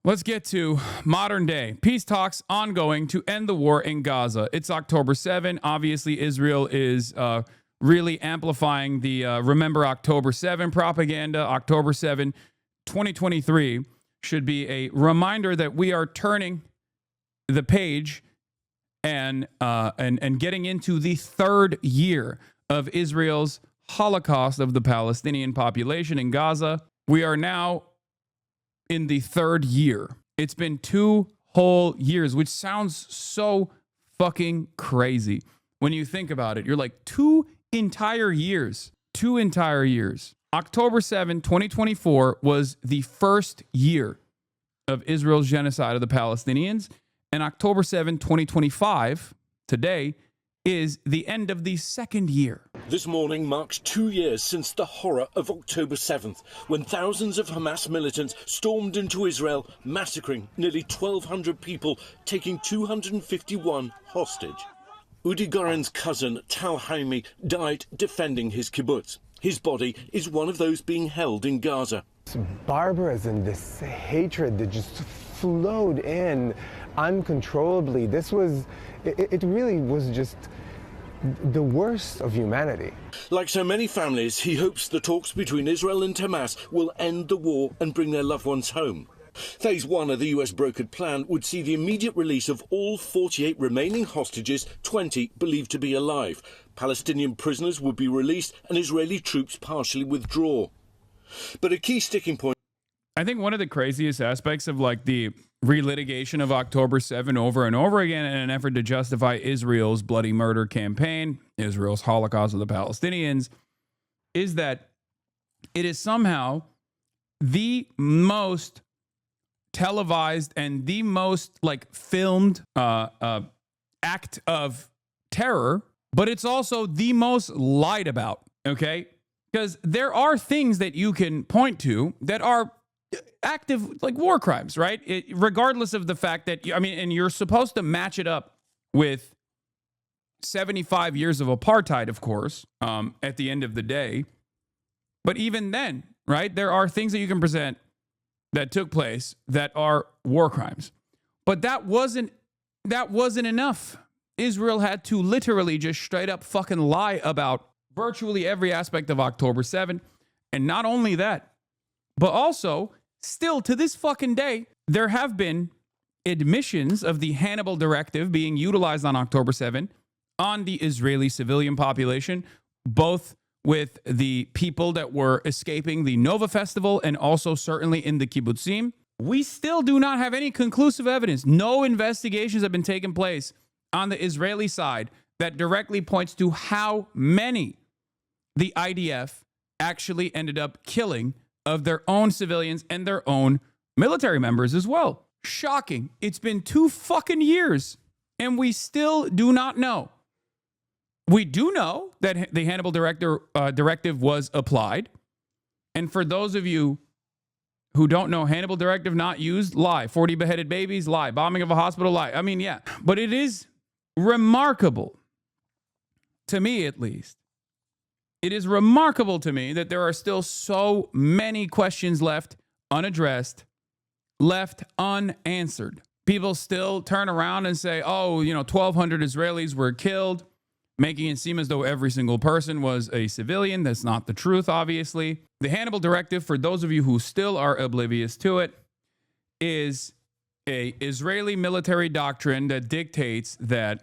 Let's get to modern day. Peace talks ongoing to end the war in Gaza. It's October 7. Obviously, Israel is really amplifying the Remember October 7 propaganda. October 7, 2023 should be a reminder that we are turning the page and getting into the third year of Israel's Holocaust of the Palestinian population in Gaza. We are now in the third year. It's been 2 whole years, which sounds so fucking crazy. When you think about it, you're like 2 entire years. 2 entire years. October 7, 2024 was the first year of Israel's genocide of the Palestinians. And October 7, 2025, today, is the end of the second year. This morning marks 2 years since the horror of October 7th, when thousands of Hamas militants stormed into Israel, massacring nearly 1,200 people, taking 251 hostage. Udi Goren's cousin, Tal Haimi, died defending his kibbutz. His body is one of those being held in Gaza. This barbarism, this hatred that just flowed in uncontrollably. It really was just the worst of humanity. Like so many families, he hopes the talks between Israel and Hamas will end the war and bring their loved ones home. Phase 1 of the US brokered plan would see the immediate release of all 48 remaining hostages, 20 believed to be alive. Palestinian prisoners would be released and Israeli troops partially withdraw. But a key sticking point, I think one of the craziest aspects of like the relitigation of October 7 over and over again in an effort to justify Israel's bloody murder campaign, Israel's Holocaust of the Palestinians, is that it is somehow the most televised and the most like filmed act of terror, but it's also the most lied about, okay? Because there are things that you can point to that are active like war crimes, right? Regardless of the fact that, and you're supposed to match it up with 75 years of apartheid, of course, at the end of the day. But even then, right, there are things that you can present that took place that are war crimes. But that wasn't enough. Israel had to literally just straight up fucking lie about virtually every aspect of October 7. And not only that, but also, still to this fucking day, there have been admissions of the Hannibal Directive being utilized on October 7 on the Israeli civilian population, both with the people that were escaping the Nova Festival and also certainly in the kibbutzim. We still do not have any conclusive evidence. No investigations have been taking place on the Israeli side that directly points to how many the IDF actually ended up killing of their own civilians and their own military members as well. Shocking. It's been 2 fucking years and we still do not know. We do know that the Hannibal Directive was applied. And for those of you who don't know, Hannibal Directive not used, lie. 40 beheaded babies, lie. Bombing of a hospital, lie. I mean, yeah. But it is remarkable, to me at least, it is remarkable to me that there are still so many questions left unaddressed, left unanswered. People still turn around and say, 1,200 Israelis were killed, making it seem as though every single person was a civilian. That's not the truth, obviously. The Hannibal Directive, for those of you who still are oblivious to it, is an Israeli military doctrine that dictates that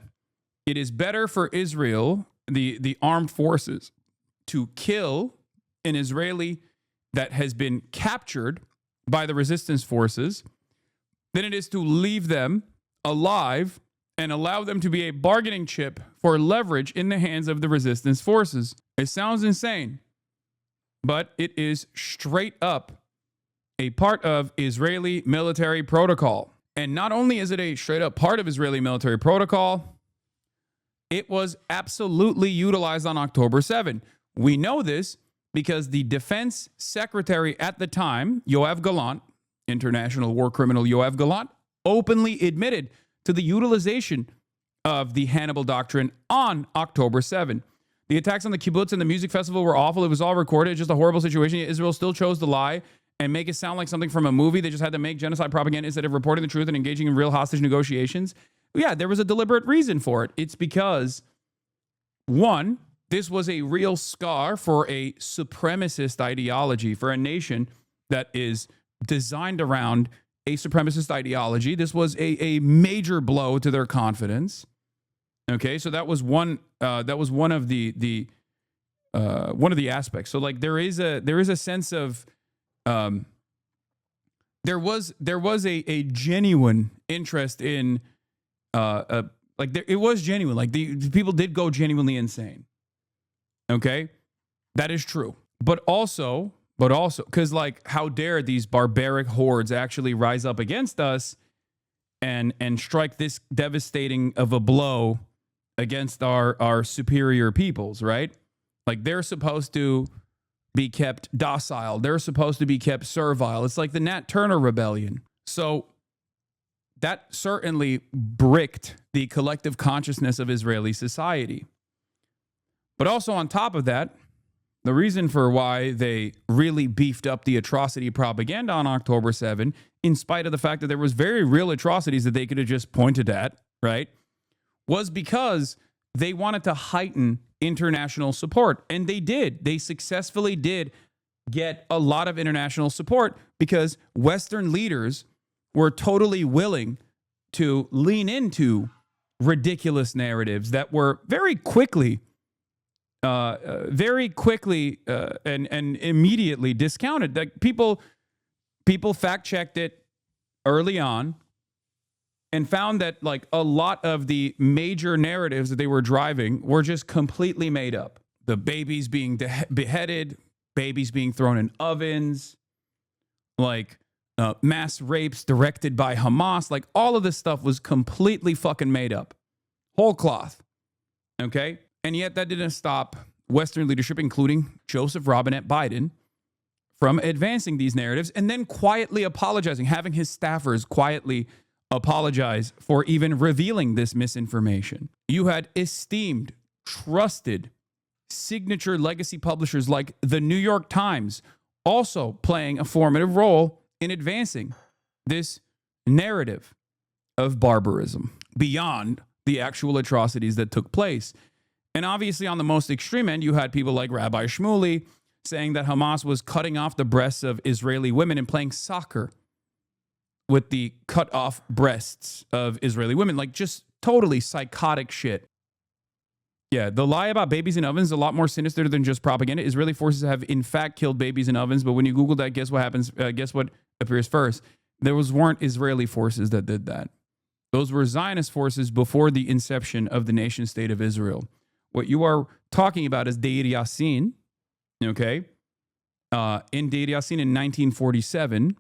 it is better for Israel, the armed forces, to kill an Israeli that has been captured by the resistance forces than it is to leave them alive and allow them to be a bargaining chip for leverage in the hands of the resistance forces. It sounds insane, but it is straight up a part of Israeli military protocol. And not only is it a straight up part of Israeli military protocol, it was absolutely utilized on October 7. We know this because the defense secretary at the time, Yoav Gallant, international war criminal Yoav Gallant, openly admitted to the utilization of the Hannibal Doctrine on October 7. The attacks on the kibbutz and the music festival were awful. It was all recorded. It's just a horrible situation. Yet Israel still chose to lie and make it sound like something from a movie. They just had to make genocide propaganda instead of reporting the truth and engaging in real hostage negotiations. Yeah, there was a deliberate reason for it. It's because, one, this was a real scar for a supremacist ideology, for a nation that is designed around a supremacist ideology. This was a major blow to their confidence. Okay, so that was one of the aspects. So like there is a sense of there was a genuine interest in it was genuine. Like the people did go genuinely insane. Okay, that is true. But also, because like, how dare these barbaric hordes actually rise up against us and strike this devastating of a blow against our superior peoples, right? Like they're supposed to be kept docile. They're supposed to be kept servile. It's like the Nat Turner Rebellion. So that certainly bricked the collective consciousness of Israeli society. But also on top of that, the reason for why they really beefed up the atrocity propaganda on October 7, in spite of the fact that there was very real atrocities that they could have just pointed at, right, was because they wanted to heighten international support. And they did. They successfully did get a lot of international support because Western leaders were totally willing to lean into ridiculous narratives that were very quickly and immediately discounted. Like people fact checked it early on and found that like a lot of the major narratives that they were driving were just completely made up. The babies being beheaded, babies being thrown in ovens, like mass rapes directed by Hamas, like all of this stuff was completely fucking made up. Whole cloth. Okay? And yet that didn't stop Western leadership, including Joseph Robinette Biden, from advancing these narratives and then quietly apologizing, having his staffers quietly apologize for even revealing this misinformation. You had esteemed, trusted, signature legacy publishers like the New York Times also playing a formative role in advancing this narrative of barbarism beyond the actual atrocities that took place. And obviously on the most extreme end, you had people like Rabbi Shmuley saying that Hamas was cutting off the breasts of Israeli women and playing soccer with the cut off breasts of Israeli women. Like just totally psychotic shit. Yeah, the lie about babies in ovens is a lot more sinister than just propaganda. Israeli forces have in fact killed babies in ovens, but when you Google that, guess what happens? Guess what appears first? Weren't Israeli forces that did that. Those were Zionist forces before the inception of the nation state of Israel. What you are talking about is Deir Yassin, okay? In Deir Yassin in 1947,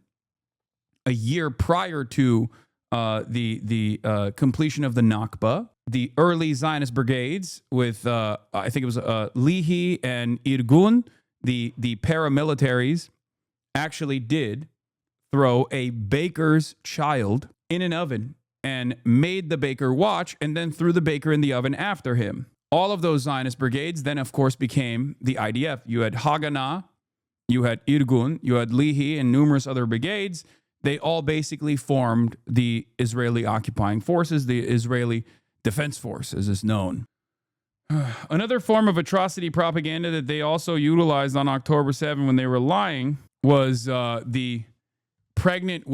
a year prior to the completion of the Nakba, the early Zionist brigades with, I think it was Lihi and Irgun, the paramilitaries, actually did throw a baker's child in an oven and made the baker watch and then threw the baker in the oven after him. All of those Zionist brigades then, of course, became the IDF. You had Haganah, you had Irgun, you had Lihi, and numerous other brigades. They all basically formed the Israeli occupying forces, the Israeli Defense Force, as is known. Another form of atrocity propaganda that they also utilized on October 7 when they were lying was the pregnant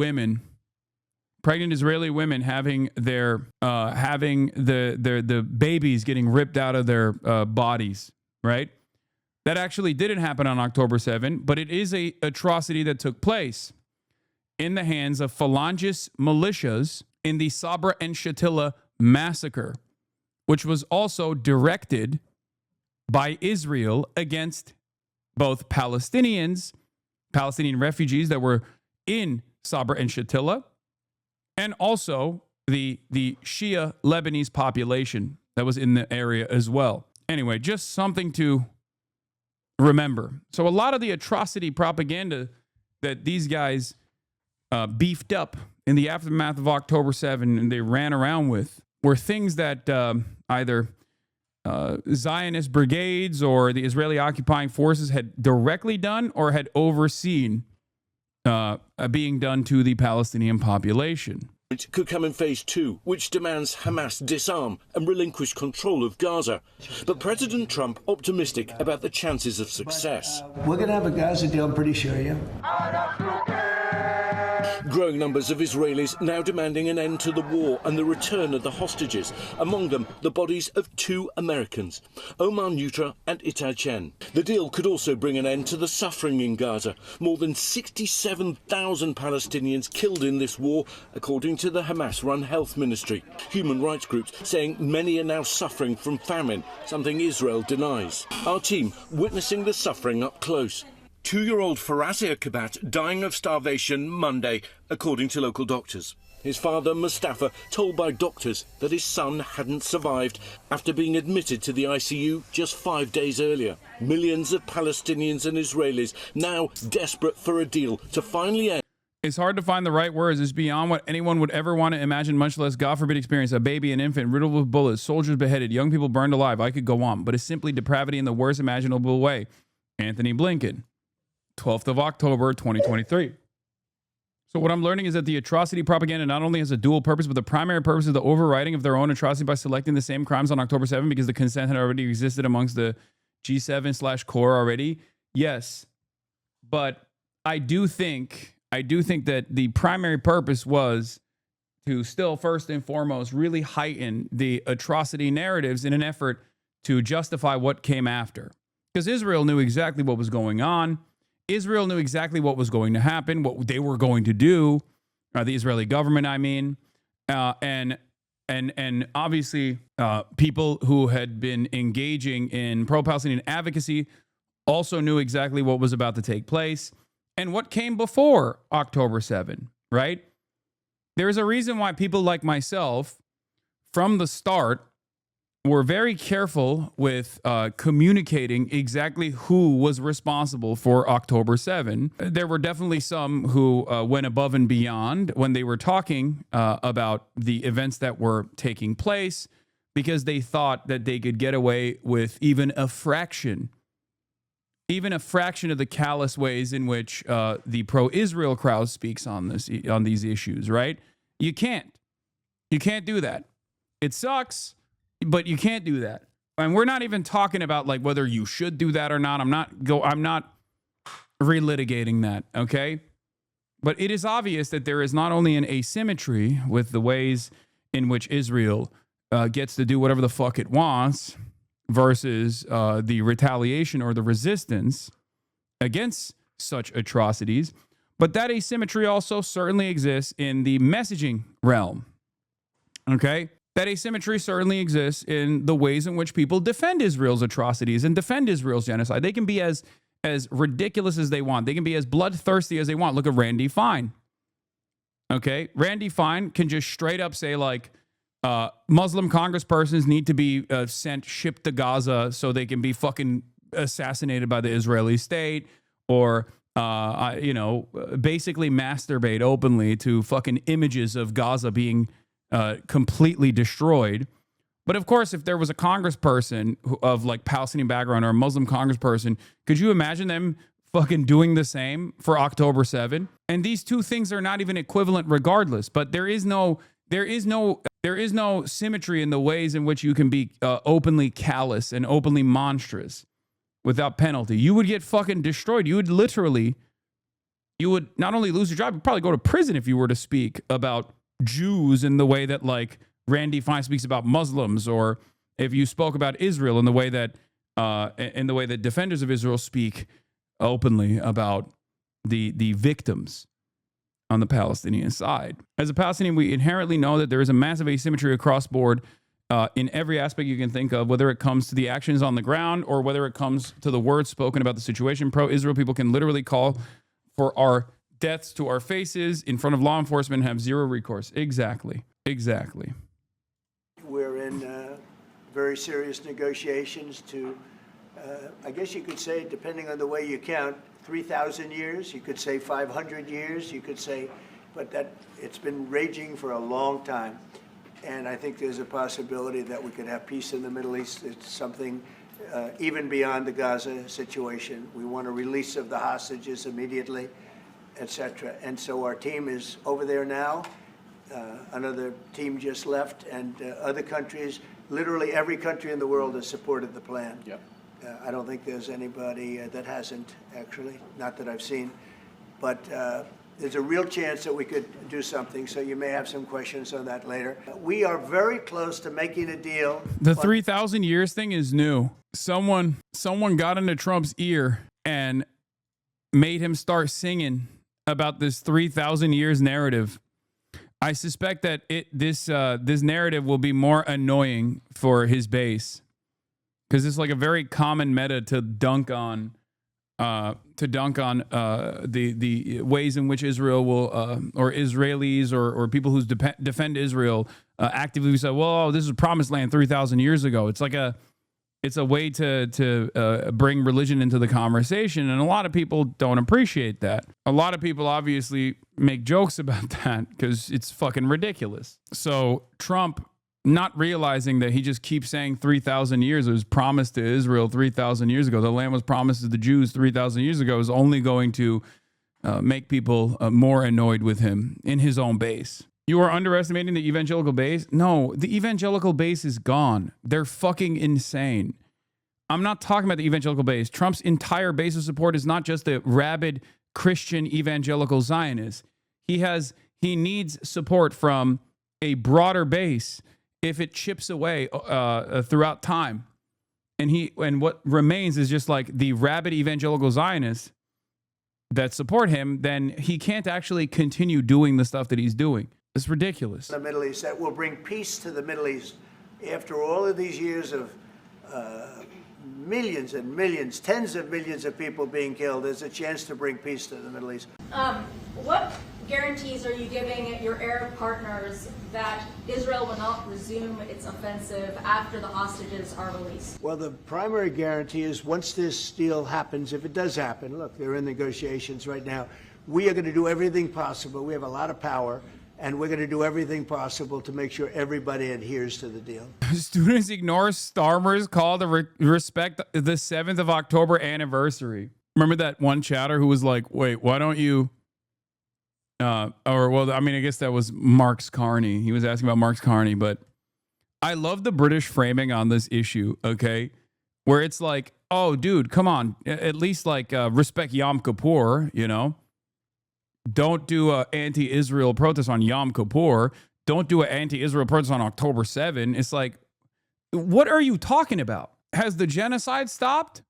Israeli women having their the babies getting ripped out of their bodies, right? That actually didn't happen on October 7, but it is a atrocity that took place in the hands of Phalangist militias in the Sabra and Shatila massacre, which was also directed by Israel against both Palestinian refugees that were in Sabra and Shatila, and also the Shia Lebanese population that was in the area as well. Anyway, just something to remember. So a lot of the atrocity propaganda that these guys beefed up in the aftermath of October 7 and they ran around with were things that either Zionist brigades or the Israeli occupying forces had directly done or had overseen being done to the Palestinian population. It could come in phase 2, which demands Hamas disarm and relinquish control of Gaza. But President Trump optimistic about the chances of success. We're going to have a Gaza deal, I'm pretty sure, yeah. Growing numbers of Israelis now demanding an end to the war and the return of the hostages, among them the bodies of 2 Americans, Omar Nutra and Itai Chen. The deal could also bring an end to the suffering in Gaza. More than 67,000 Palestinians killed in this war, according to the Hamas-run health ministry. Human rights groups saying many are now suffering from famine, something Israel denies. Our team witnessing the suffering up close. 2-year-old Farazia Kabat dying of starvation Monday, according to local doctors. His father, Mustafa, told by doctors that his son hadn't survived after being admitted to the ICU just 5 days earlier. Millions of Palestinians and Israelis now desperate for a deal to finally end. It's hard to find the right words. It's beyond what anyone would ever want to imagine, much less, God forbid, experience. A baby, an infant, riddled with bullets, soldiers beheaded, young people burned alive. I could go on, but it's simply depravity in the worst imaginable way. Anthony Blinken, 12th of October, 2023. So what I'm learning is that the atrocity propaganda not only has a dual purpose, but the primary purpose is the overriding of their own atrocity by selecting the same crimes on October 7 because the consent had already existed amongst the G7/core already. Yes, but I do think that the primary purpose was to still, first and foremost, really heighten the atrocity narratives in an effort to justify what came after. Because Israel knew exactly what was going on. Israel knew exactly what was going to happen, what they were going to do, the Israeli government, I mean, and obviously people who had been engaging in pro-Palestinian advocacy also knew exactly what was about to take place and what came before October 7, right? There is a reason why people like myself, from the start, were very careful with communicating exactly who was responsible for October 7. There were definitely some who went above and beyond when they were talking about the events that were taking place because they thought that they could get away with even a fraction of the callous ways in which the pro-Israel crowd speaks on these issues, right? You can't do that. It sucks. But you can't do that. And we're not even talking about like whether you should do that or not. I'm not relitigating that, okay? But it is obvious that there is not only an asymmetry with the ways in which Israel gets to do whatever the fuck it wants versus the retaliation or the resistance against such atrocities, but that asymmetry also certainly exists in the messaging realm, okay? That asymmetry certainly exists in the ways in which people defend Israel's atrocities and defend Israel's genocide. They can be as ridiculous as they want. They can be as bloodthirsty as they want. Look at Randy Fine. Okay? Randy Fine can just straight up say, like, Muslim congresspersons need to be shipped to Gaza so they can be fucking assassinated by the Israeli state, or, basically masturbate openly to fucking images of Gaza being completely destroyed. But of course, if there was a congressperson of like Palestinian background or a Muslim congressperson, could you imagine them fucking doing the same for October 7? And these two things are not even equivalent regardless, but there is no symmetry in the ways in which you can be openly callous and openly monstrous without penalty. You would get fucking destroyed. You would not only lose your job, you'd probably go to prison if you were to speak about Jews in the way that like Randy Fine speaks about Muslims, or if you spoke about Israel in the way that defenders of Israel speak openly about the victims on the Palestinian side. As a Palestinian, we inherently know that there is a massive asymmetry across board in every aspect you can think of, whether it comes to the actions on the ground or whether it comes to the words spoken about the situation. Pro-Israel people can literally call for our deaths to our faces in front of law enforcement and have zero recourse. Exactly. We're in very serious negotiations to, I guess you could say, depending on the way you count, 3,000 years. You could say 500 years. You could say, but that it's been raging for a long time. And I think there's a possibility that we could have peace in the Middle East. It's something even beyond the Gaza situation. We want a release of the hostages immediately. etc. And so our team is over there now. Another team just left, and other countries, literally every country in the world has supported the plan. Yep. I don't think there's anybody that hasn't, actually, not that I've seen. But there's a real chance that we could do something, so you may have some questions on that later. We are very close to making a deal. The 3,000 years thing is new. Someone got into Trump's ear and made him start singing about this 3,000 years narrative. I suspect that this narrative will be more annoying for his base, because it's like a very common meta to dunk on the ways in which Israel will or Israelis or people who defend Israel actively say, well, this is a promised land 3,000 years ago. It's like it's a way to bring religion into the conversation, and a lot of people don't appreciate that. A lot of people obviously make jokes about that because it's fucking ridiculous. So Trump, not realizing that he just keeps saying 3,000 years, it was promised to Israel 3,000 years ago, the land was promised to the Jews 3,000 years ago, is only going to make people more annoyed with him in his own base. You are underestimating the evangelical base? No, the evangelical base is gone. They're fucking insane. I'm not talking about the evangelical base. Trump's entire base of support is not just the rabid Christian evangelical Zionists. He needs support from a broader base if it chips away throughout time. And what remains is just like the rabid evangelical Zionists that support him, then he can't actually continue doing the stuff that he's doing. It's ridiculous. The Middle East that will bring peace to the Middle East. After all of these years of millions and millions, tens of millions of people being killed, there's a chance to bring peace to the Middle East. What guarantees are you giving your Arab partners that Israel will not resume its offensive after the hostages are released? Well, the primary guarantee is once this deal happens, if it does happen, look, they're in negotiations right now, we are going to do everything possible. We have a lot of power. And we're going to do everything possible to make sure everybody adheres to the deal. Students ignore Starmer's call to respect the 7th of October anniversary. Remember that one chatter who was like, wait, why don't you... I guess that was Marx Carney. He was asking about Marx Carney, but I love the British framing on this issue, okay? Where it's like, oh, dude, come on. At least like respect Yom Kippur, you know? Don't do an anti-Israel protest on Yom Kippur. Don't do an anti-Israel protest on October 7. It's like, what are you talking about? Has the genocide stopped?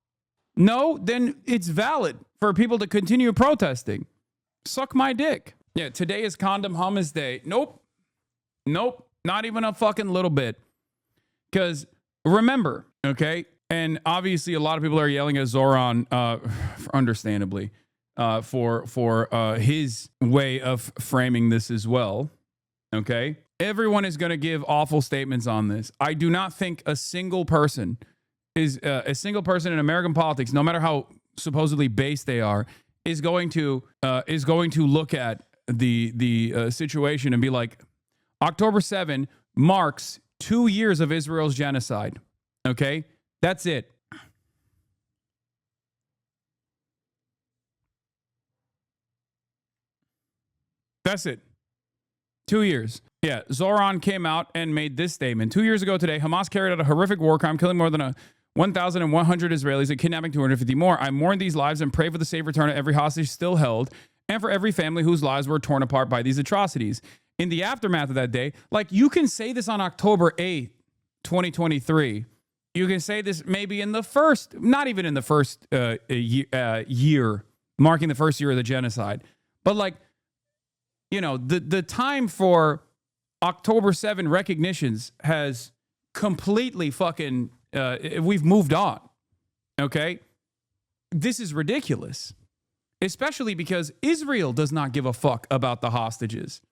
No? Then it's valid for people to continue protesting. Suck my dick. Yeah, today is Condom Hummus Day. Nope. Not even a fucking little bit. Because remember, okay, and obviously a lot of people are yelling at Zoran, understandably, for his way of framing this as well. Okay, everyone is going to give awful statements on this. I do not think a single person in American politics, no matter how supposedly base they are, is going to look at the situation and be like, October 7 marks 2 years of Israel's genocide. Okay, that's it. That's it. 2 years. Yeah, Zoran came out and made this statement. 2 years ago today, Hamas carried out a horrific war crime, killing more than 1,100 Israelis and kidnapping 250 more. I mourn these lives and pray for the safe return of every hostage still held and for every family whose lives were torn apart by these atrocities. In the aftermath of that day, like you can say this on October 8th, 2023. You can say this maybe in the first, not even in the first year, marking the first year of the genocide. But like, you know, the time for October 7 recognitions has completely fucking, we've moved on, okay? This is ridiculous, especially because Israel does not give a fuck about the hostages.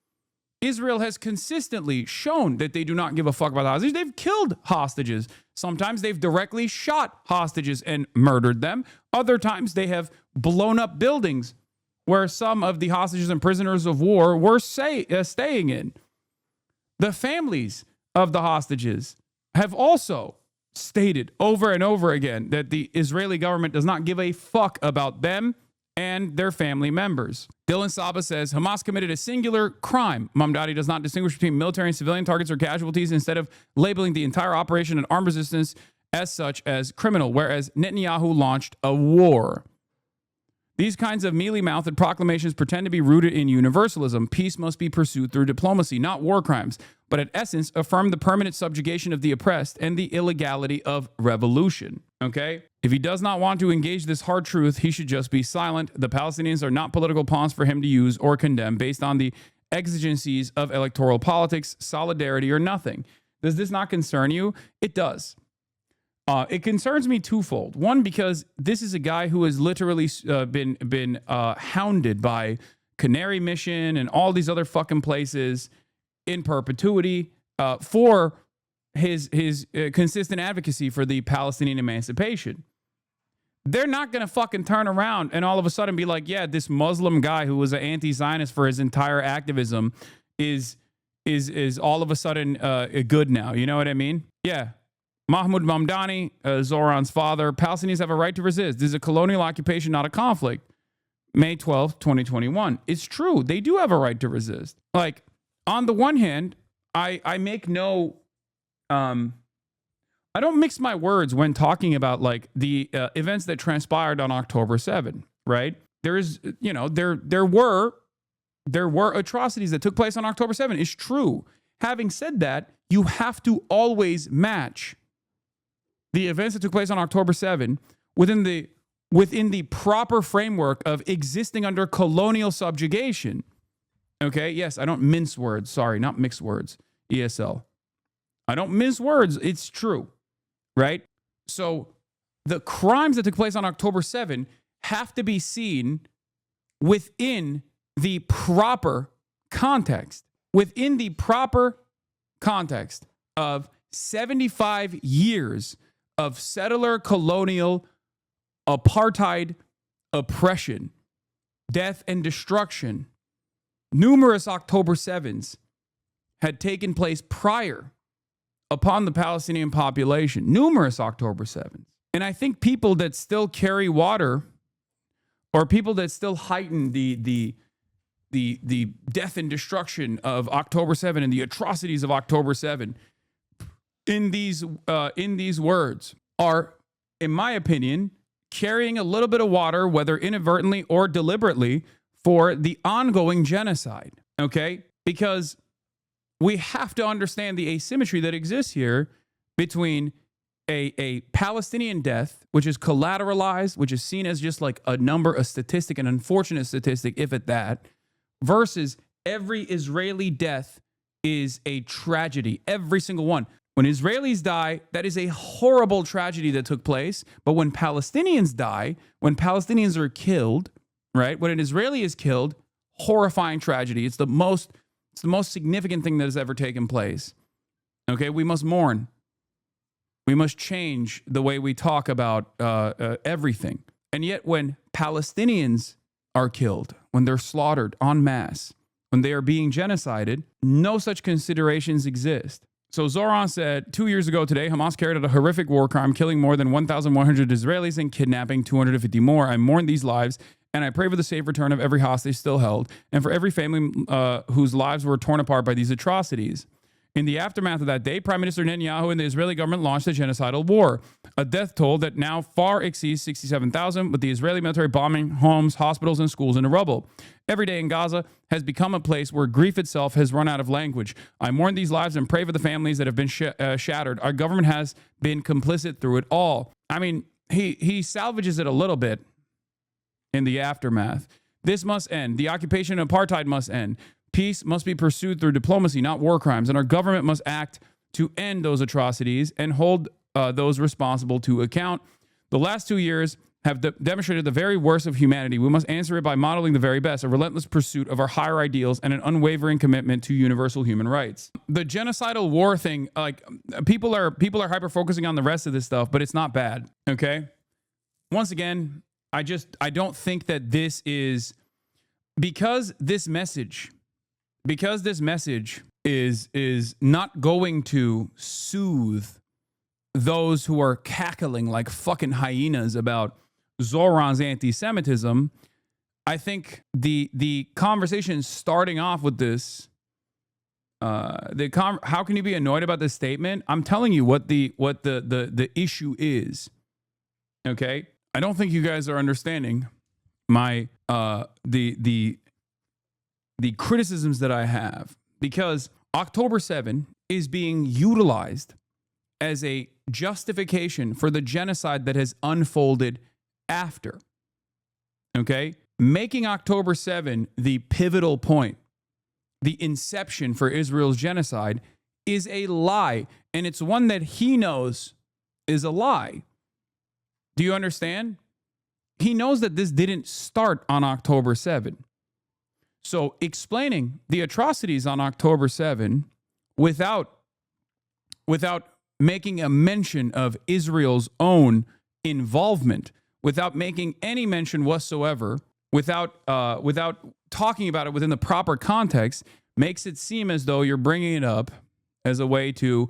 Israel has consistently shown that they do not give a fuck about the hostages. They've killed hostages. Sometimes they've directly shot hostages and murdered them. Other times they have blown up buildings where some of the hostages and prisoners of war were staying in. The families of the hostages have also stated over and over again that the Israeli government does not give a fuck about them and their family members. Dylan Saba says Hamas committed a singular crime. Mamdani does not distinguish between military and civilian targets or casualties, instead of labeling the entire operation and armed resistance as such as criminal, whereas Netanyahu launched a war. These kinds of mealy-mouthed proclamations pretend to be rooted in universalism. Peace must be pursued through diplomacy, not war crimes, but at essence affirm the permanent subjugation of the oppressed and the illegality of revolution. Okay? If he does not want to engage this hard truth, he should just be silent. The Palestinians are not political pawns for him to use or condemn based on the exigencies of electoral politics, solidarity, or nothing. Does this not concern you? It does. It concerns me twofold. One, because this is a guy who has literally been hounded by Canary Mission and all these other fucking places in perpetuity for his consistent advocacy for the Palestinian emancipation. They're not going to fucking turn around and all of a sudden be like, yeah, this Muslim guy who was an anti-Zionist for his entire activism is all of a sudden good now. You know what I mean? Yeah. Mahmoud Mamdani, Zoran's father, Palestinians have a right to resist. This is a colonial occupation, not a conflict. May 12th, 2021. It's true. They do have a right to resist. Like, on the one hand, I make no, I don't mix my words when talking about like the events that transpired on October 7, right? There is, you know, there were atrocities that took place on October 7. It's true. Having said that, you have to always match the events that took place on October 7 within the proper framework of existing under colonial subjugation. Okay? Yes, I don't mince words. Sorry, not mix words. ESL. I don't mince words. It's true. Right? So the crimes that took place on October 7 have to be seen within the proper context. Within the proper context of 75 years of settler colonial apartheid oppression, death and destruction. Numerous October 7s had taken place prior upon the Palestinian population. Numerous October 7s. And I think people that still carry water, or people that still heighten the death and destruction of October 7 and the atrocities of October 7 in these words are, in my opinion, carrying a little bit of water, whether inadvertently or deliberately, for the ongoing genocide. Okay? Because we have to understand the asymmetry that exists here between a Palestinian death, which is collateralized, which is seen as just like a number, a statistic, an unfortunate statistic, if at that, versus every Israeli death is a tragedy. Every single one. When Israelis die, that is a horrible tragedy that took place. But when Palestinians die, when Palestinians are killed, right? When an Israeli is killed, horrifying tragedy. It's the most significant thing that has ever taken place. Okay, we must mourn. We must change the way we talk about everything. And yet when Palestinians are killed, when they're slaughtered en masse, when they are being genocided, no such considerations exist. So Zoran said, 2 years ago today, Hamas carried out a horrific war crime, killing more than 1,100 Israelis and kidnapping 250 more. I mourn these lives, and I pray for the safe return of every hostage still held, and for every family whose lives were torn apart by these atrocities. In the aftermath of that day, Prime Minister Netanyahu and the Israeli government launched a genocidal war, a death toll that now far exceeds 67,000, with the Israeli military bombing homes, hospitals, and schools into rubble. Every day in Gaza has become a place where grief itself has run out of language. I mourn these lives and pray for the families that have been shattered. Our government has been complicit through it all. I mean, he salvages it a little bit in the aftermath. This must end. The occupation of apartheid must end. Peace must be pursued through diplomacy, not war crimes, and our government must act to end those atrocities and hold those responsible to account. The last 2 years have demonstrated the very worst of humanity. We must answer it by modeling the very best, a relentless pursuit of our higher ideals and an unwavering commitment to universal human rights. The genocidal war thing, like people are hyper focusing on the rest of this stuff, but it's not bad. Okay. Once again, I don't think that this is because this message is not going to soothe those who are cackling like fucking hyenas about Zoran's anti-Semitism. I think the conversation starting off with this, how can you be annoyed about this statement? I'm telling you what the issue is. Okay, I don't think you guys are understanding my the criticisms that I have, because October 7 is being utilized as a justification for the genocide that has unfolded after. Okay, making October 7 the pivotal point, the inception for Israel's genocide, is a lie, and it's one that he knows is a lie. Do you understand? He knows that this didn't start on October 7. So explaining the atrocities on October 7 without making a mention of Israel's own involvement, without making any mention whatsoever, without talking about it within the proper context, makes it seem as though you're bringing it up as a way to,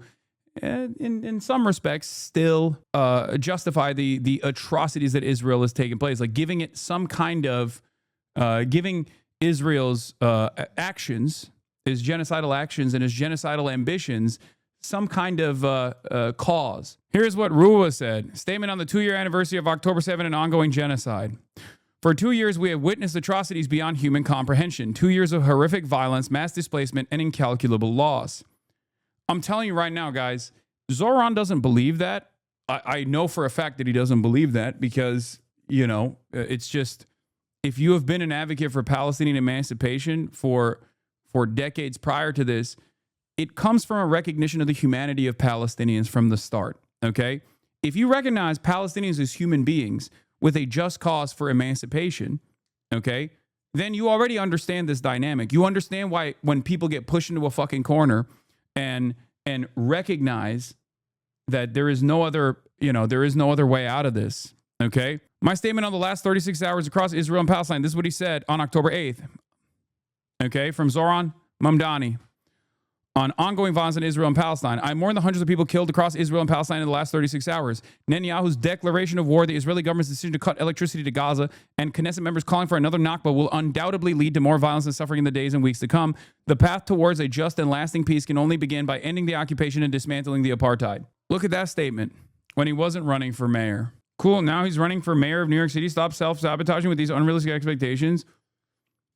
in some respects, still justify the atrocities that Israel has taken place, like giving it some kind of, giving Israel's actions, his genocidal actions and his genocidal ambitions, some kind of cause. Here's what Ruwa said. Statement on the 2-year anniversary of October 7 and ongoing genocide. For 2 years, we have witnessed atrocities beyond human comprehension. 2 years of horrific violence, mass displacement, and incalculable loss. I'm telling you right now, guys, Zoran doesn't believe that. I know for a fact that he doesn't believe that because, you know, it's just, if you have been an advocate for Palestinian emancipation for decades prior to this, it comes from a recognition of the humanity of Palestinians from the start, okay? If you recognize Palestinians as human beings with a just cause for emancipation, okay, then you already understand this dynamic. You understand why when people get pushed into a fucking corner and recognize that there is no other, there is no other way out of this, okay? My statement on the last 36 hours across Israel and Palestine, this is what he said on October 8th, okay, from Zoran Mamdani. On ongoing violence in Israel and Palestine, I mourn the hundreds of people killed across Israel and Palestine in the last 36 hours. Netanyahu's declaration of war, the Israeli government's decision to cut electricity to Gaza, and Knesset members calling for another Nakba will undoubtedly lead to more violence and suffering in the days and weeks to come. The path towards a just and lasting peace can only begin by ending the occupation and dismantling the apartheid. Look at that statement when he wasn't running for mayor. Cool, now he's running for mayor of New York City. Stop self-sabotaging with these unrealistic expectations.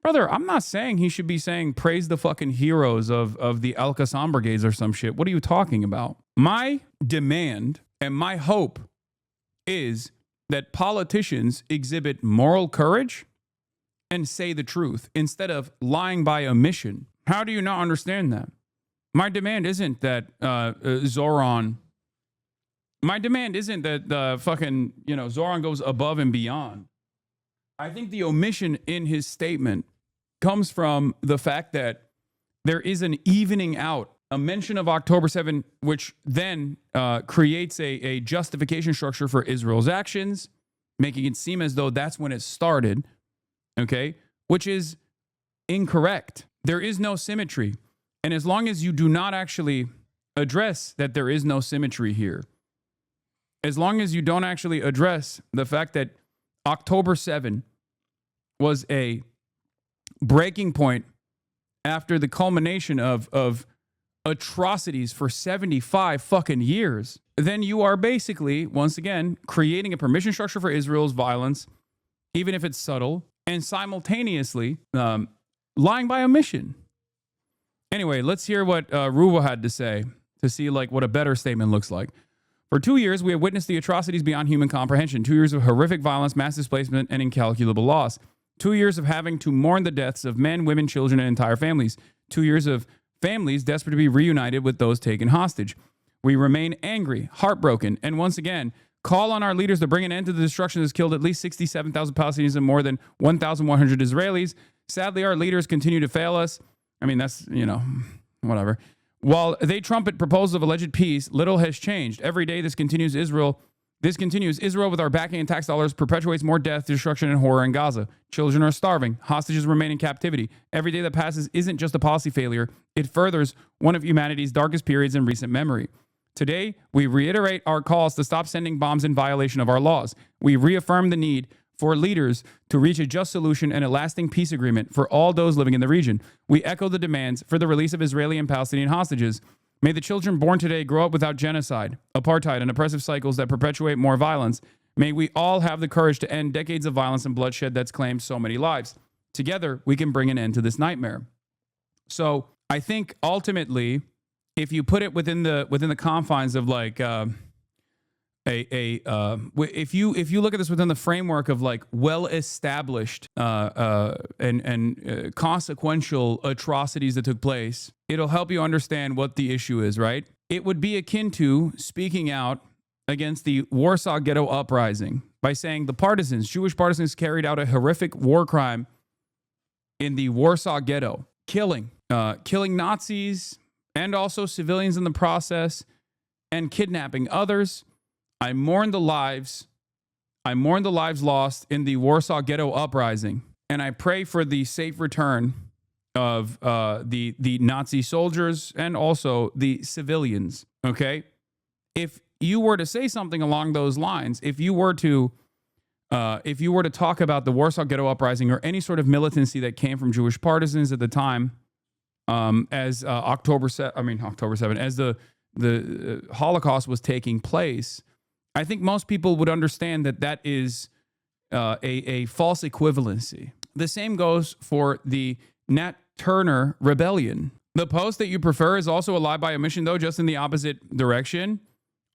Brother, I'm not saying he should be saying praise the fucking heroes of the Al-Qassam brigades or some shit. What are you talking about? My demand and my hope is that politicians exhibit moral courage and say the truth instead of lying by omission. How do you not understand that? My demand isn't that Zoran... My demand isn't that fucking, Zoran goes above and beyond. I think the omission in his statement comes from the fact that there is an evening out, a mention of October 7, which then creates a justification structure for Israel's actions, making it seem as though that's when it started, okay, which is incorrect. There is no symmetry. And as long as you do not actually address that there is no symmetry here, as long as you don't actually address the fact that October 7 was a breaking point after the culmination of atrocities for 75 fucking years, then you are basically, once again, creating a permission structure for Israel's violence, even if it's subtle, and simultaneously lying by omission. Anyway, let's hear what Ruwa had to say to see like what a better statement looks like. For 2 years, we have witnessed the atrocities beyond human comprehension. 2 years of horrific violence, mass displacement, and incalculable loss. 2 years of having to mourn the deaths of men, women, children, and entire families. 2 years of families desperate to be reunited with those taken hostage. We remain angry, heartbroken, and once again, call on our leaders to bring an end to the destruction that has killed at least 67,000 Palestinians and more than 1,100 Israelis. Sadly, our leaders continue to fail us. I mean, that's, whatever. While they trumpet proposals of alleged peace, little has changed. Every day this continues. Israel with our backing and tax dollars perpetuates more death, destruction, and horror in Gaza. Children are starving. Hostages remain in captivity. Every day that passes isn't just a policy failure. It furthers one of humanity's darkest periods in recent memory. Today, we reiterate our calls to stop sending bombs in violation of our laws. We reaffirm the need for leaders to reach a just solution and a lasting peace agreement for all those living in the region. We echo the demands for the release of Israeli and Palestinian hostages. May the children born today grow up without genocide, apartheid, and oppressive cycles that perpetuate more violence. May we all have the courage to end decades of violence and bloodshed that's claimed so many lives. Together, we can bring an end to this nightmare. So I think ultimately, if you put it within the confines of like if you look at this within the framework of like well established and consequential atrocities that took place, it'll help you understand what the issue is, right? It would be akin to speaking out against the Warsaw Ghetto Uprising by saying the partisans, Jewish partisans, carried out a horrific war crime in the Warsaw Ghetto, killing Nazis and also civilians in the process, and kidnapping others. I mourn the lives lost in the Warsaw Ghetto Uprising, and I pray for the safe return of the Nazi soldiers and also the civilians. Okay, if you were to say something along those lines, if you were to talk about the Warsaw Ghetto Uprising or any sort of militancy that came from Jewish partisans at the time, as October 7, as the Holocaust was taking place, I think most people would understand that is a false equivalency. The same goes for the Nat Turner rebellion. The post that you prefer is also a lie by omission, though, just in the opposite direction.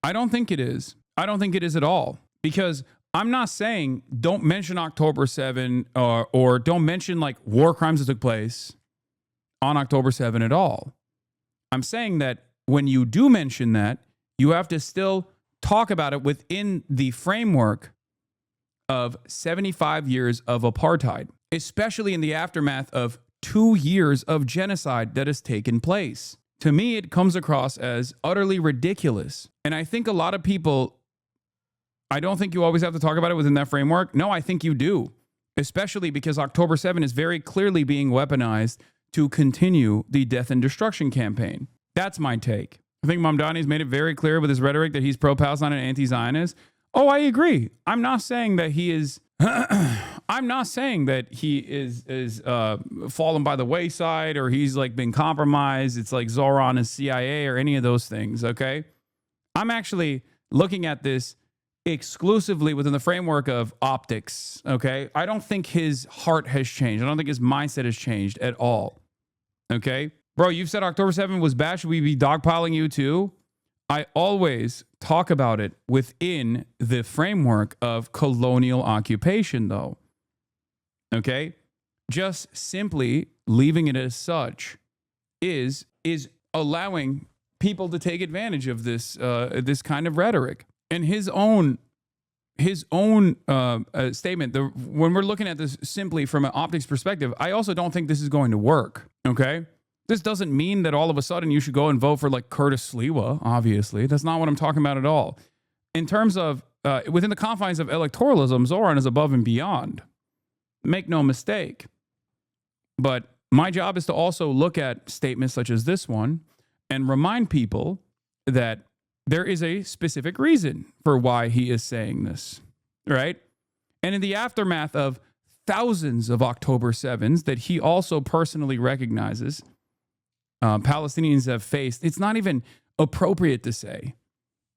I don't think it is. I don't think it is at all. Because I'm not saying don't mention October 7 or don't mention like war crimes that took place on October 7 at all. I'm saying that when you do mention that, you have to still talk about it within the framework of 75 years of apartheid, especially in the aftermath of 2 years of genocide that has taken place. To me, it comes across as utterly ridiculous. And I think a lot of people, I don't think you always have to talk about it within that framework. No, I think you do, especially because October 7 is very clearly being weaponized to continue the death and destruction campaign. That's my take. I think Mamdani's made it very clear with his rhetoric that he's pro-Palestine and anti-Zionist. Oh, I agree. I'm not saying that he is. I'm not saying that he is fallen by the wayside or he's like been compromised. It's like Zoran is CIA or any of those things. Okay, I'm actually looking at this exclusively within the framework of optics. Okay, I don't think his heart has changed. I don't think his mindset has changed at all. Okay. Bro, you've said October 7 was bad. Should we be dogpiling you too? I always talk about it within the framework of colonial occupation, though. Okay? Just simply leaving it as such is allowing people to take advantage of this this kind of rhetoric. And his own statement, when we're looking at this simply from an optics perspective, I also don't think this is going to work. Okay? This doesn't mean that all of a sudden you should go and vote for like Curtis Sliwa, obviously. That's not what I'm talking about at all. In terms of, within the confines of electoralism, Zoran is above and beyond. Make no mistake. But my job is to also look at statements such as this one and remind people that there is a specific reason for why he is saying this, right? And in the aftermath of thousands of October 7s that he also personally recognizes, Palestinians have faced, it's not even appropriate to say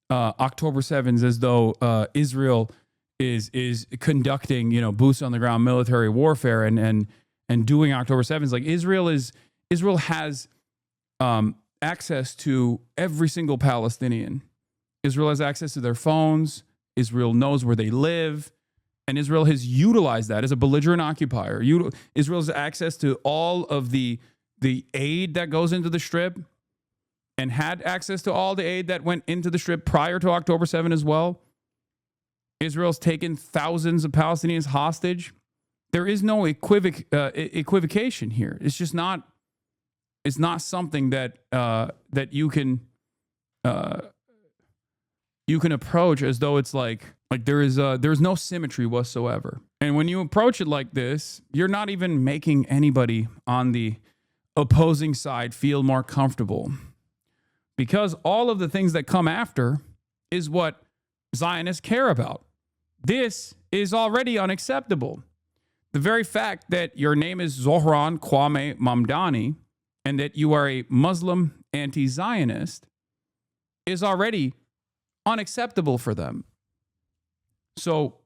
October 7s as though Israel is conducting, boots on the ground military warfare and doing October 7s. Like Israel has access to every single Palestinian. Israel has access to their phones. Israel knows where they live. And Israel has utilized that as a belligerent occupier. Israel has access to all of the aid that goes into the Strip and had access to all the aid that went into the Strip prior to October 7 as well. Israel's taken thousands of Palestinians hostage. There is no equivocation here. It's just not. It's not something that that you can approach as though it's like there's no symmetry whatsoever. And when you approach it like this, you're not even making anybody on the opposing side feel more comfortable, because all of the things that come after is what Zionists care about. This is already unacceptable. The very fact that your name is Zohran Kwame Mamdani and that you are a Muslim anti-Zionist is already unacceptable for them. So,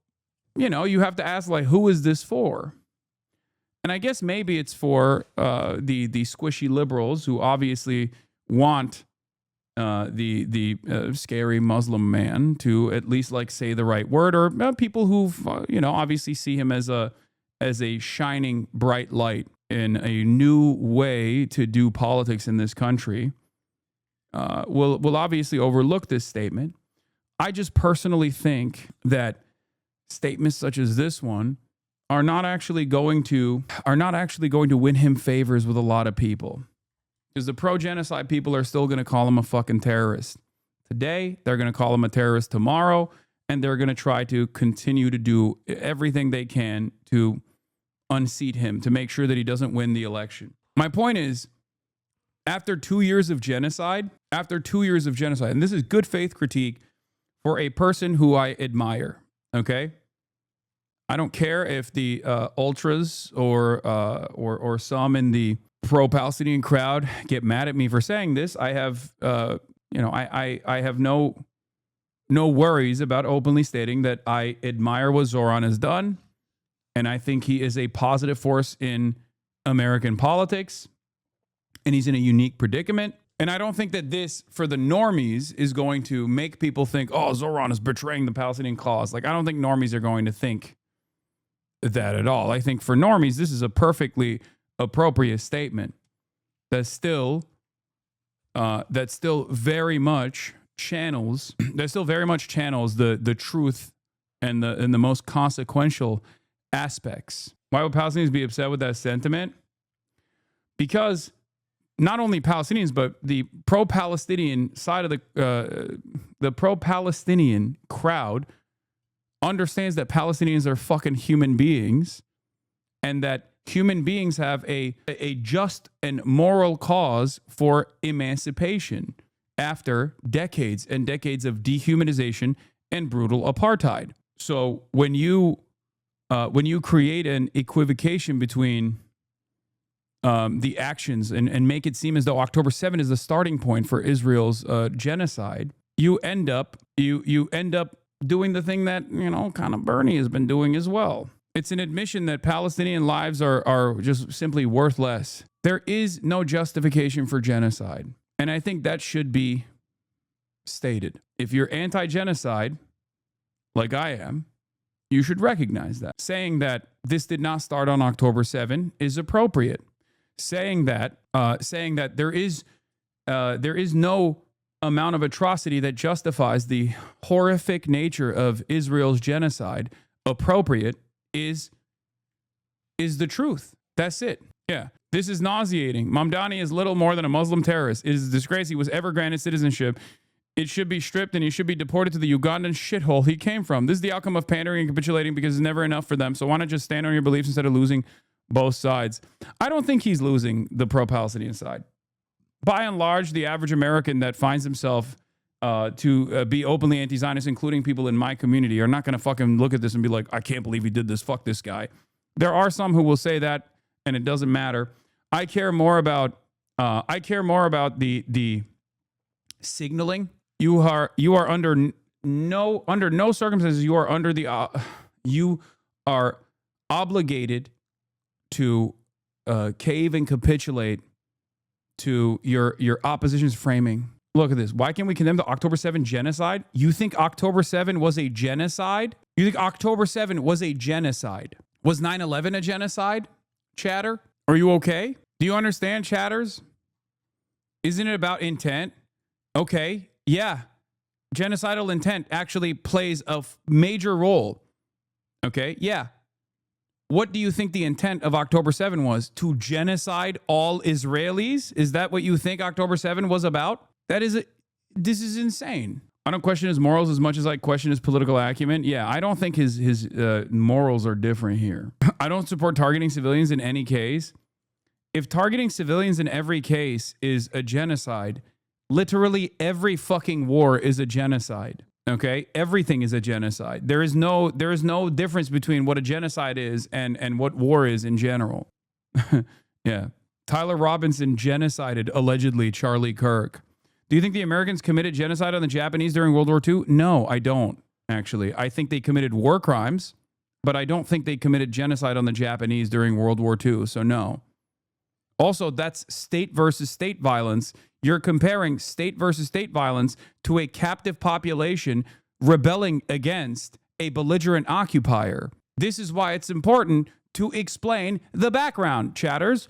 you have to ask, like, who is this for? And I guess maybe it's for the squishy liberals who obviously want the scary Muslim man to at least like say the right word, or people who obviously see him as a shining bright light in a new way to do politics in this country. Will obviously overlook this statement. I just personally think that statements such as this one are not actually going to win him favors with a lot of people. Because the pro-genocide people are still going to call him a fucking terrorist. Today, they're going to call him a terrorist tomorrow, and they're going to try to continue to do everything they can to unseat him, to make sure that he doesn't win the election. My point is, after 2 years of genocide, and this is good faith critique for a person who I admire, okay? I don't care if the ultras or some in the pro-Palestinian crowd get mad at me for saying this. I have, I have no worries about openly stating that I admire what Zoran has done, and I think he is a positive force in American politics, and he's in a unique predicament. And I don't think that this, for the normies, is going to make people think, oh, Zoran is betraying the Palestinian cause. Like, I don't think normies are going to think that at all. I think for normies, this is a perfectly appropriate statement that still very much channels the truth and the most consequential aspects. Why would Palestinians be upset with that sentiment? Because not only Palestinians, but the pro-Palestinian side of the pro-Palestinian crowd understands that Palestinians are fucking human beings, and that human beings have a just and moral cause for emancipation after decades and decades of dehumanization and brutal apartheid. So when you create an equivocation between the actions and make it seem as though October 7 is the starting point for Israel's genocide, you end up doing the thing that kind of Bernie has been doing as well. It's an admission that Palestinian lives are just simply worth less. There is no justification for genocide. And I think that should be stated. If you're anti-genocide, like I am, you should recognize that. Saying that this did not start on October 7 is appropriate. Saying that there is no amount of atrocity that justifies the horrific nature of Israel's genocide appropriate is the truth. That's it. Yeah. This is nauseating. Mamdani is little more than a Muslim terrorist. It is a disgrace he was ever granted citizenship. It should be stripped and he should be deported to the Ugandan shithole he came from. This is the outcome of pandering and capitulating because it's never enough for them. So why not just stand on your beliefs instead of losing both sides? I don't think he's losing the pro-Palestinian side. By and large, the average American that finds himself to be openly anti-Zionist, including people in my community, are not going to fucking look at this and be like, I can't believe he did this. Fuck this guy. There are some who will say that, and it doesn't matter. I care more about the signaling. You are under no circumstances you are obligated to cave and capitulate to your opposition's framing. Look at this. Why can't we condemn the October 7 genocide? You think October 7 was a genocide? You think October 7 was a genocide? Was 9/11 a genocide? Chatter? Are you okay? Do you understand, chatters? Isn't it about intent? Okay. Yeah. Genocidal intent actually plays a major role. Okay. Yeah. What do you think the intent of October 7 was? To genocide all Israelis? Is that what you think October 7 was about? This is insane. I don't question his morals as much as I question his political acumen. Yeah, I don't think his morals are different here. I don't support targeting civilians in any case. If targeting civilians in every case is a genocide, literally every fucking war is a genocide. Okay, everything is a genocide. There is no difference between what a genocide is and what war is in general. Yeah. Tyler Robinson genocided, allegedly, Charlie Kirk. Do you think the Americans committed genocide on the Japanese during World War II? No, I don't, actually. I think they committed war crimes, but I don't think they committed genocide on the Japanese during World War II, so no. Also, that's state versus state violence. You're comparing state versus state violence to a captive population rebelling against a belligerent occupier. This is why it's important to explain the background, chatters.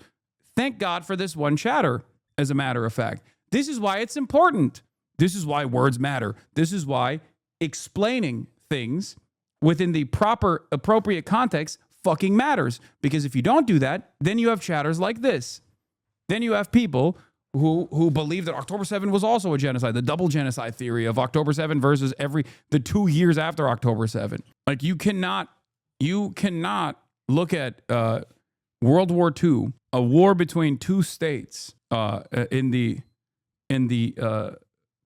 Thank God for this one chatter, as a matter of fact. This is why it's important. This is why words matter. This is why explaining things within the proper, appropriate context fucking matters. Because if you don't do that, then you have chatters like this. Then you have people who believe that October 7 was also a genocide, the double genocide theory of October 7 versus the 2 years after October 7. Like you cannot look at World War II, a war between two states in the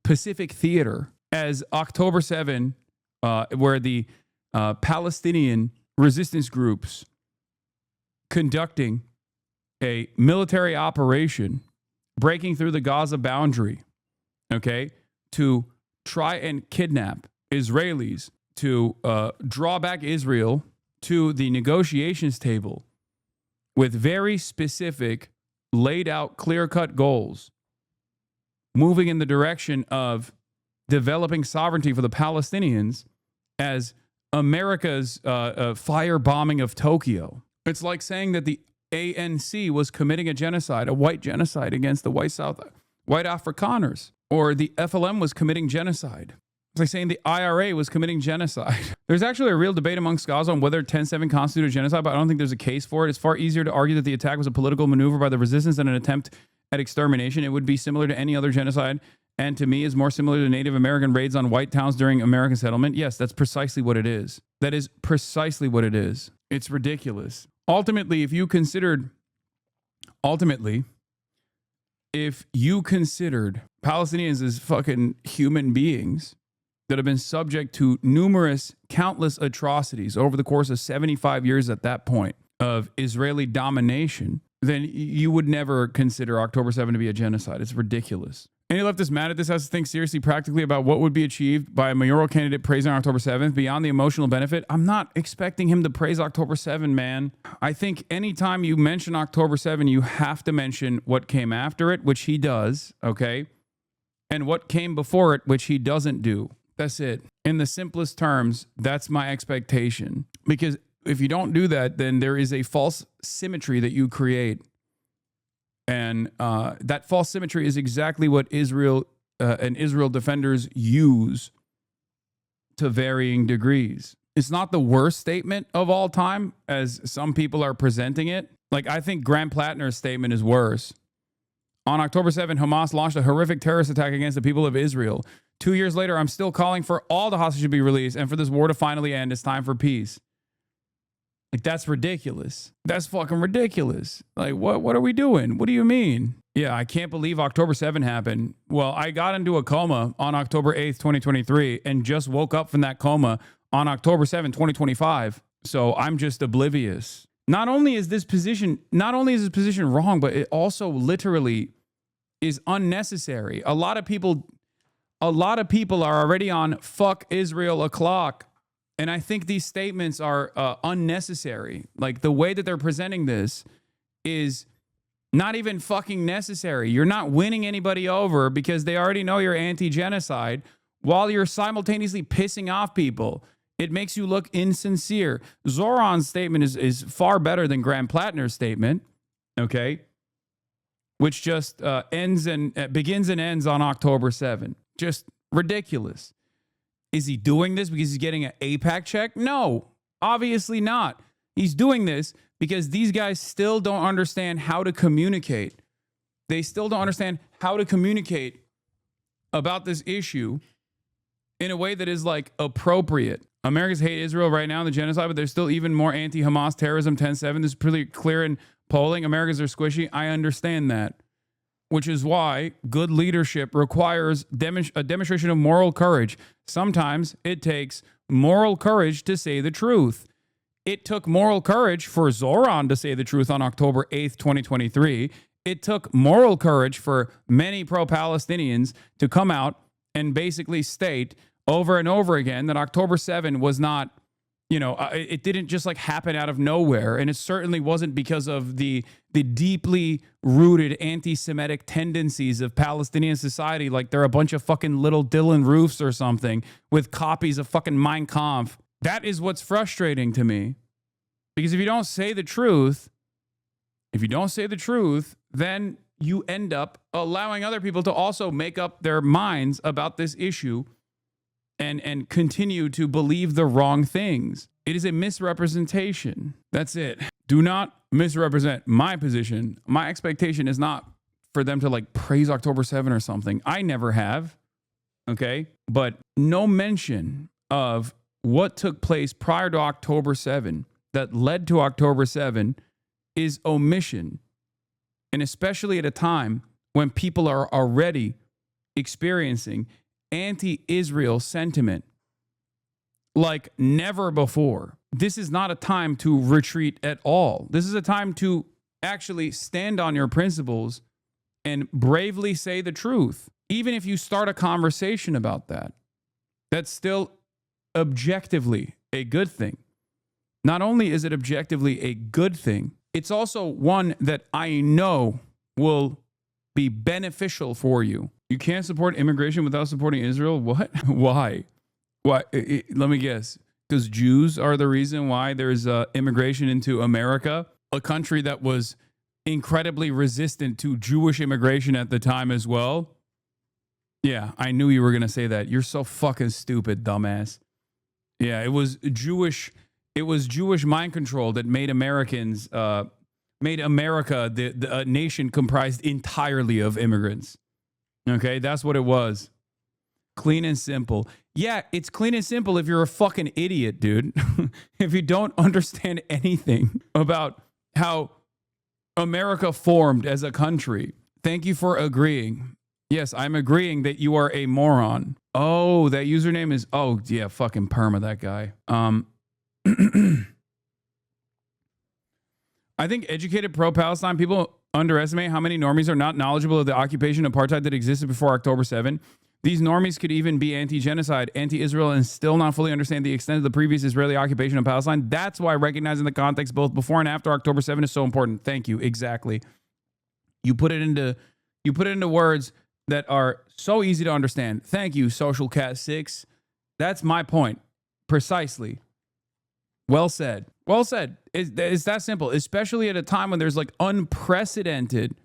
Pacific theater, as October 7, where the Palestinian resistance groups conducting a military operation, breaking through the Gaza boundary, okay, to try and kidnap Israelis, to draw back Israel to the negotiations table with very specific, laid out, clear-cut goals, moving in the direction of developing sovereignty for the Palestinians as America's firebombing of Tokyo. It's like saying that the ANC was committing a genocide, a white genocide against the white Afrikaners, or the FLM was committing genocide. It's like saying the IRA was committing genocide. There's actually a real debate among scholars on whether 10/7 constituted genocide, but I don't think there's a case for it. It's far easier to argue that the attack was a political maneuver by the resistance than an attempt at extermination. It would be similar to any other genocide, and to me is more similar to Native American raids on white towns during American settlement. Yes, that's precisely what it is. That is precisely what it is. It's ridiculous. Ultimately, if you considered Palestinians as fucking human beings that have been subject to countless atrocities over the course of 75 years at that point of Israeli domination, then you would never consider October 7 to be a genocide. It's ridiculous. Any leftist mad at this has to think seriously practically about what would be achieved by a mayoral candidate praising October 7th beyond the emotional benefit. I'm not expecting him to praise October 7, man. I think anytime you mention October 7, you have to mention what came after it, which he does, okay? And what came before it, which he doesn't do. That's it. In the simplest terms, that's my expectation. Because if you don't do that, then there is a false symmetry that you create. And that false symmetry is exactly what Israel and Israel defenders use to varying degrees. It's not the worst statement of all time, as some people are presenting it. Like, I think Graham Plattner's statement is worse. On October 7, Hamas launched a horrific terrorist attack against the people of Israel. 2 years later, I'm still calling for all the hostages to be released and for this war to finally end. It's time for peace. Like, that's ridiculous. That's fucking ridiculous. Like, what are we doing? What do you mean? Yeah, I can't believe October 7 happened. Well, I got into a coma on October 8th, 2023, and just woke up from that coma on October 7th, 2025. So I'm just oblivious. Not only is this position wrong, but it also literally is unnecessary. A lot of people are already on fuck Israel o'clock. And I think these statements are unnecessary. Like, the way that they're presenting this is not even fucking necessary. You're not winning anybody over because they already know you're anti-genocide while you're simultaneously pissing off people. It makes you look insincere. Zoran's statement is far better than Graham Plattner's statement, okay? Which just begins and ends on October 7. Just ridiculous. Is he doing this because he's getting an AIPAC check? No, obviously not. He's doing this because these guys still don't understand how to communicate. They still don't understand how to communicate about this issue in a way that is, like, appropriate. Americans hate Israel right now in the genocide, but there's still even more anti-Hamas terrorism 10/7. This is pretty clear in polling. Americans are squishy. I understand that. which is why good leadership requires a demonstration of moral courage. Sometimes it takes moral courage to say the truth. It took moral courage for Zoran to say the truth on October 8th, 2023. It took moral courage for many pro-Palestinians to come out and basically state over and over again that October 7 was not, it didn't just like happen out of nowhere. And it certainly wasn't because of the deeply rooted anti-Semitic tendencies of Palestinian society. Like they're a bunch of fucking little Dylan Roofs or something with copies of fucking Mein Kampf. That is what's frustrating to me. Because if you don't say the truth, then you end up allowing other people to also make up their minds about this issue and continue to believe the wrong things. It is a misrepresentation. That's it. Do not misrepresent my position. My expectation is not for them to like praise October 7 or something. I never have. Okay? But no mention of what took place prior to October 7 that led to October 7 is omission. And especially at a time when people are already experiencing anti-Israel sentiment like never before. This is not a time to retreat at all. This is a time to actually stand on your principles and bravely say the truth. Even if you start a conversation about that, that's still objectively a good thing. Not only is it objectively a good thing, it's also one that I know will be beneficial for you. You can't support immigration without supporting Israel? What? Why? Why? Let me guess. Because Jews are the reason why there's immigration into America, a country that was incredibly resistant to Jewish immigration at the time as well. Yeah, I knew you were going to say that. You're so fucking stupid, dumbass. Yeah, it was Jewish mind control that made Americans, made America the nation comprised entirely of immigrants. Okay, that's what it was. Clean and simple. Yeah, it's clean and simple if you're a fucking idiot, dude. If you don't understand anything about how America formed as a country. Thank you for agreeing. Yes, I'm agreeing that you are a moron. Oh, that username is, oh yeah, fucking perma that guy. I think educated pro-Palestine people underestimate how many normies are not knowledgeable of the occupation apartheid that existed before October 7. These normies could even be anti-genocide, anti-Israel, and still not fully understand the extent of the previous Israeli occupation of Palestine. That's why recognizing the context both before and after October 7 is so important. Thank you. Exactly. You put it into words that are so easy to understand. Thank you, Social Cat 6. That's my point. Precisely. Well said. Well said. It's that simple, especially at a time when there's like unprecedented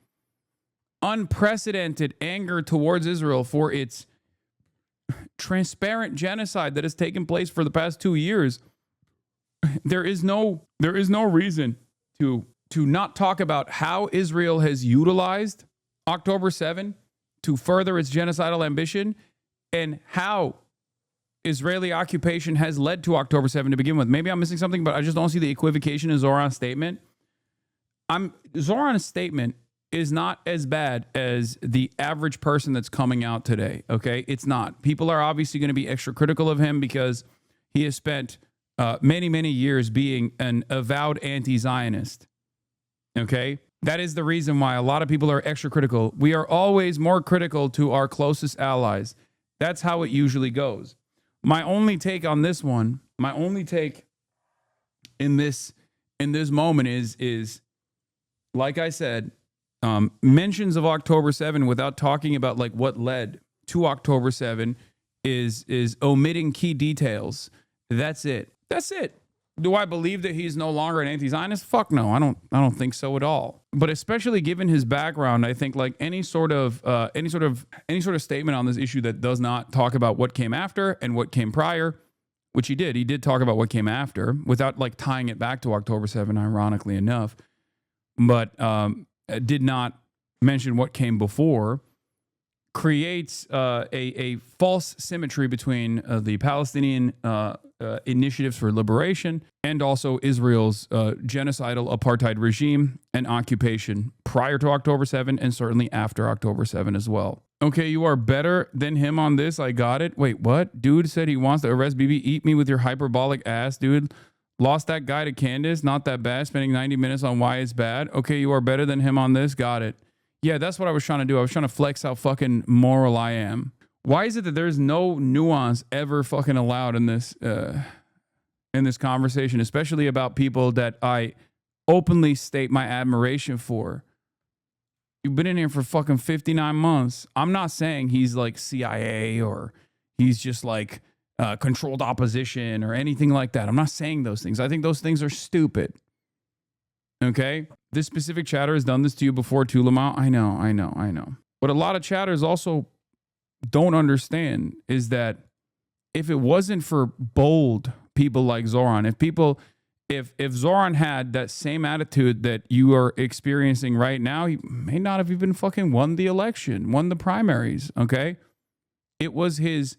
anger towards Israel for its transparent genocide that has taken place for the past 2 years. There is no reason to not talk about how Israel has utilized October 7 to further its genocidal ambition and how Israeli occupation has led to October 7 to begin with. Maybe I'm missing something, but I just don't see the equivocation in Zoran's statement. Zoran's statement is not as bad as the average person that's coming out today, okay? It's not. People are obviously going to be extra critical of him because he has spent many, many years being an avowed anti-Zionist, okay? That is the reason why a lot of people are extra critical. We are always more critical to our closest allies. That's how it usually goes. My only take on this one, my only take in this moment is like I said, mentions of October 7 without talking about like what led to October 7 is omitting key details. That's it. That's it. Do I believe that he's no longer an anti-Zionist? Fuck no, I don't think so at all. But especially given his background, I think like any sort of statement on this issue that does not talk about what came after and what came prior, which he did talk about what came after without like tying it back to October 7, ironically enough, but did not mention what came before, creates a false symmetry between the Palestinian initiatives for liberation and also Israel's genocidal apartheid regime and occupation prior to October 7 and certainly after October 7 as well. Okay, you are better than him on this. I got it. Wait, what? Dude said he wants to arrest Bibi. Eat me with your hyperbolic ass, dude. Lost that guy to Candace. Not that bad. Spending 90 minutes on why it's bad. Okay, you are better than him on this. Got it. Yeah, that's what I was trying to do. I was trying to flex how fucking moral I am. Why is it that there's no nuance ever fucking allowed in this conversation, especially about people that I openly state my admiration for? You've been in here for fucking 59 months. I'm not saying he's like CIA or he's just like controlled opposition or anything like that. I'm not saying those things. I think those things are stupid. Okay? This specific chatter has done this to you before too, Lamont. I know. What a lot of chatters also don't understand is that if it wasn't for bold people like Zoran, if Zoran had that same attitude that you are experiencing right now, he may not have even fucking won the election, won the primaries. Okay, it was his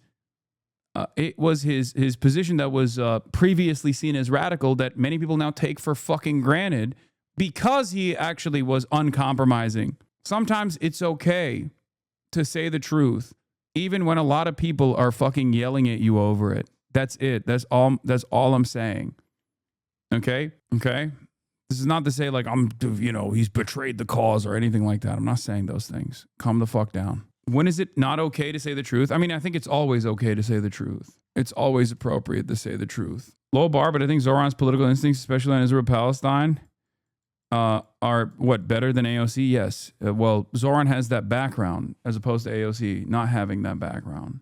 position that was previously seen as radical that many people now take for fucking granted because he actually was uncompromising. Sometimes it's okay to say the truth, even when a lot of people are fucking yelling at you over it. That's it. That's all I'm saying. Okay. This is not to say like he's betrayed the cause or anything like that. I'm not saying those things. Calm the fuck down. When is it not okay to say the truth? I mean, I think it's always okay to say the truth. It's always appropriate to say the truth. Low bar, but I think Zoran's political instincts, especially on Israel-Palestine, are what, better than AOC? Yes. Well, Zoran has that background as opposed to AOC not having that background.